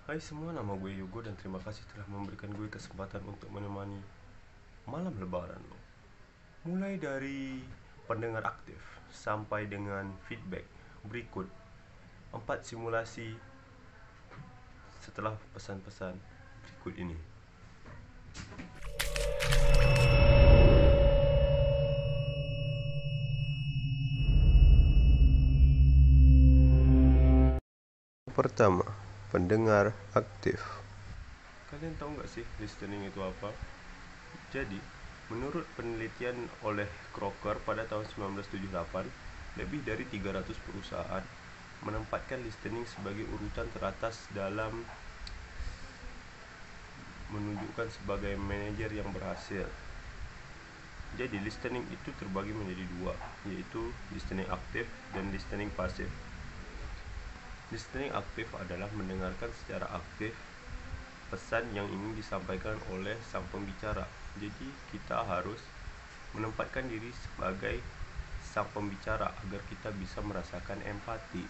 Hai semua, nama gue Yugo dan terima kasih telah memberikan gue kesempatan untuk menemani malam lebaran lo. Mulai dari pendengar aktif sampai dengan feedback berikut 4 simulasi setelah pesan-pesan berikut ini. Pertama, pendengar aktif. Kalian tahu nggak sih listening itu apa? Jadi, menurut penelitian oleh Crocker pada tahun 1978, lebih dari 300 perusahaan menempatkan listening sebagai urutan teratas dalam menunjukkan sebagai manajer yang berhasil. Jadi, listening itu terbagi menjadi dua, yaitu listening aktif dan listening pasif. Listening aktif adalah mendengarkan secara aktif pesan yang ingin disampaikan oleh sang pembicara. Jadi kita harus menempatkan diri sebagai sang pembicara agar kita bisa merasakan empati.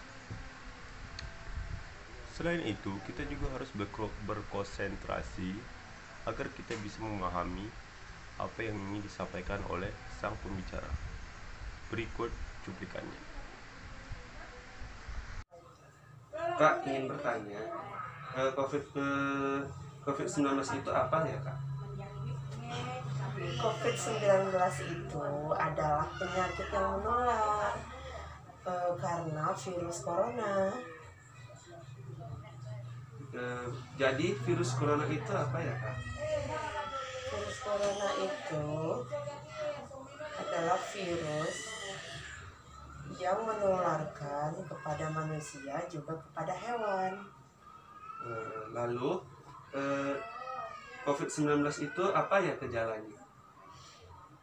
Selain itu, kita juga harus berkonsentrasi agar kita bisa memahami apa yang ingin disampaikan oleh sang pembicara. Berikut cuplikannya. Kak, ingin bertanya, COVID-19 itu apa ya, Kak? COVID-19 itu adalah penyakit yang menular karena virus corona. Jadi virus corona itu apa ya, Kak? Virus corona itu adalah virus yang menularkan kepada manusia juga kepada hewan. Lalu COVID-19 itu apa ya gejalanya?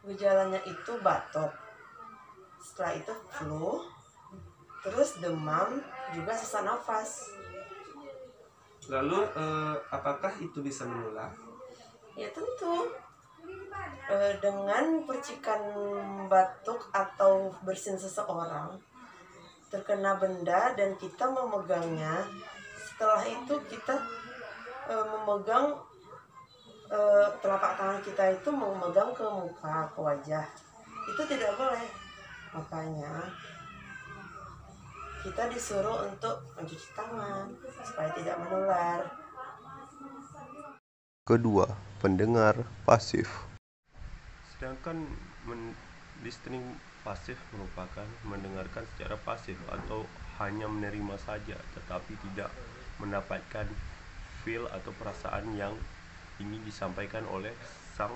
Gejalanya itu batuk, setelah itu flu, terus demam, juga sesak nafas. Lalu apakah itu bisa menular? Ya tentu, dengan percikan batuk atau bersin seseorang terkena benda dan kita memegangnya, setelah itu kita memegang telapak tangan kita itu memegang ke muka, ke wajah, itu tidak boleh. Makanya kita disuruh untuk mencuci tangan supaya tidak menular. Kedua, pendengar pasif. Sedangkan listening pasif merupakan mendengarkan secara pasif atau hanya menerima saja tetapi tidak mendapatkan feel atau perasaan yang ingin disampaikan oleh sang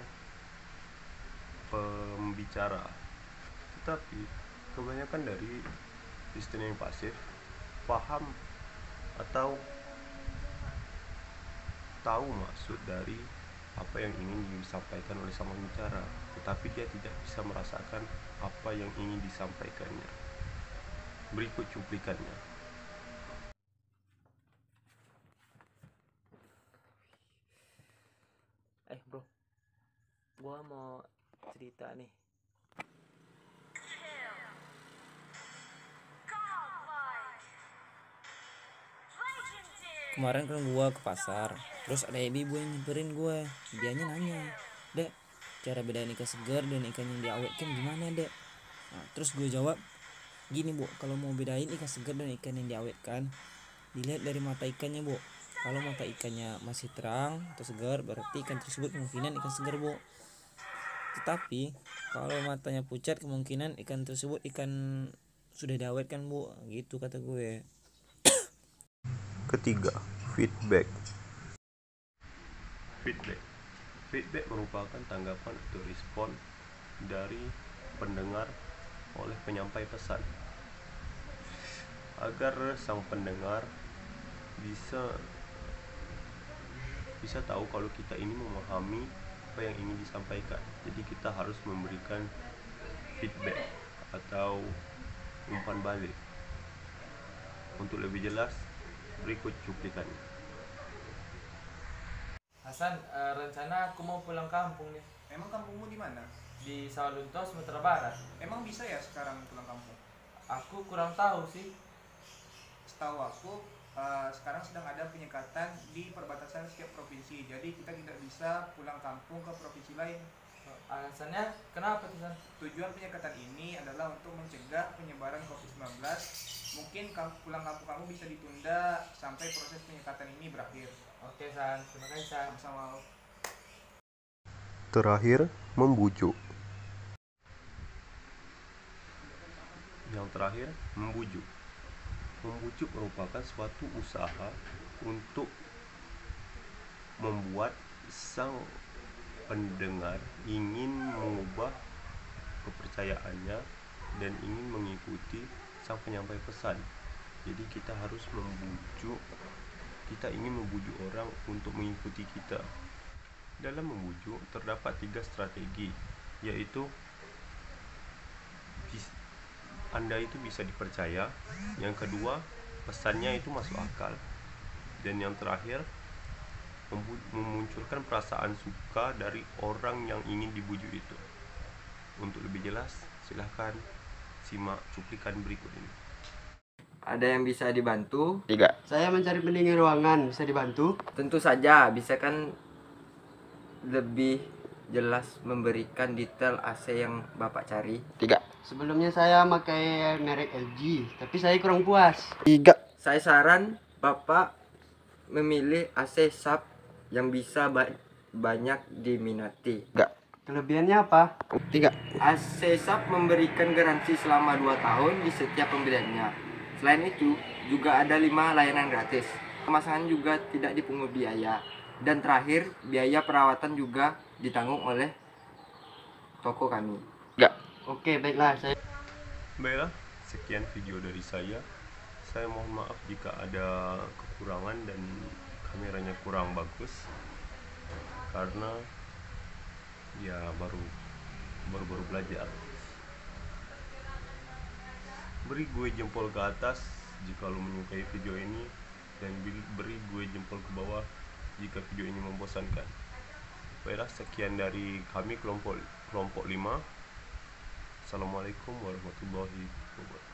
pembicara. Tetapi kebanyakan dari listening pasif paham atau tahu maksud dari apa yang ingin disampaikan oleh sang pembicara, tetapi dia tidak bisa merasakan apa yang ingin disampaikannya. Berikut cuplikannya. Bro, gua mau cerita nih. Kemarin kan gua ke pasar, terus ada ibu yang nyamperin gua. Dianya nanya, "Dek, cara bedain ikan segar dan ikan yang diawetkan gimana, Dek?" Nah, terus gue jawab, "Gini, Bu, kalau mau bedain ikan segar dan ikan yang diawetkan, dilihat dari mata ikannya, Bu. Kalau mata ikannya masih terang atau segar, berarti ikan tersebut kemungkinan ikan segar, Bu. Tetapi kalau matanya pucat, kemungkinan ikan tersebut ikan sudah diawetkan, Bu." Gitu kata gue. Ketiga, feedback. Feedback merupakan tanggapan atau respon dari pendengar oleh penyampai pesan agar sang pendengar bisa tahu kalau kita ini memahami apa yang ingin disampaikan. Jadi kita harus memberikan feedback atau umpan balik. Untuk lebih jelas, berikut cuplikannya. Hasan, rencana aku mau pulang kampung nih. Emang kampungmu di mana? Di Sawalunto, Sumatera Barat. Emang bisa ya sekarang pulang kampung? Aku kurang tahu sih. Setahu aku sekarang sedang ada penyekatan di perbatasan setiap provinsi. Jadi kita tidak bisa pulang kampung ke provinsi lain. Alasannya kenapa tuh San? Tujuan penyekatan ini adalah untuk mencegah penyebaran COVID-19. Mungkin pulang kampung kamu bisa ditunda sampai proses penyekatan ini berakhir. Oke San, terima kasih San. Sama-sama. Terakhir, membujuk. Yang terakhir, membujuk. Membujuk merupakan suatu usaha untuk membuat sang pendengar ingin mengubah kepercayaannya dan ingin mengikuti sang penyampai pesan. Jadi kita harus membujuk, kita ingin membujuk orang untuk mengikuti kita. Dalam membujuk terdapat 3 strategi, yaitu Anda itu bisa dipercaya, yang kedua pesannya itu masuk akal, dan yang terakhir memunculkan perasaan suka dari orang yang ingin dibujuk itu. Untuk lebih jelas, silahkan simak cuplikan berikut ini. Ada yang bisa dibantu? Saya mencari pendingin ruangan, bisa dibantu? Tentu saja, bisa kan lebih jelas memberikan detail AC yang Bapak cari? Sebelumnya saya pakai merek LG, tapi saya kurang puas. Saya saran Bapak memilih AC sub yang bisa banyak diminati. Kelebihannya apa? AC sub memberikan garansi selama 2 tahun di setiap pembeliannya. Selain itu, juga ada 5 layanan gratis. Pemasangan juga tidak dipungut biaya. Dan terakhir, biaya perawatan juga ditanggung oleh toko kami. Oke, baiklah. Baiklah, sekian video dari saya. Saya mohon maaf jika ada kekurangan dan kameranya kurang bagus, karena ya baru belajar. Beri gue jempol ke atas jika lo menyukai video ini, dan beri gue jempol ke bawah jika video ini membosankan. Baiklah, sekian dari kami kelompok 5. Assalamualaikum warahmatullahi wabarakatuh.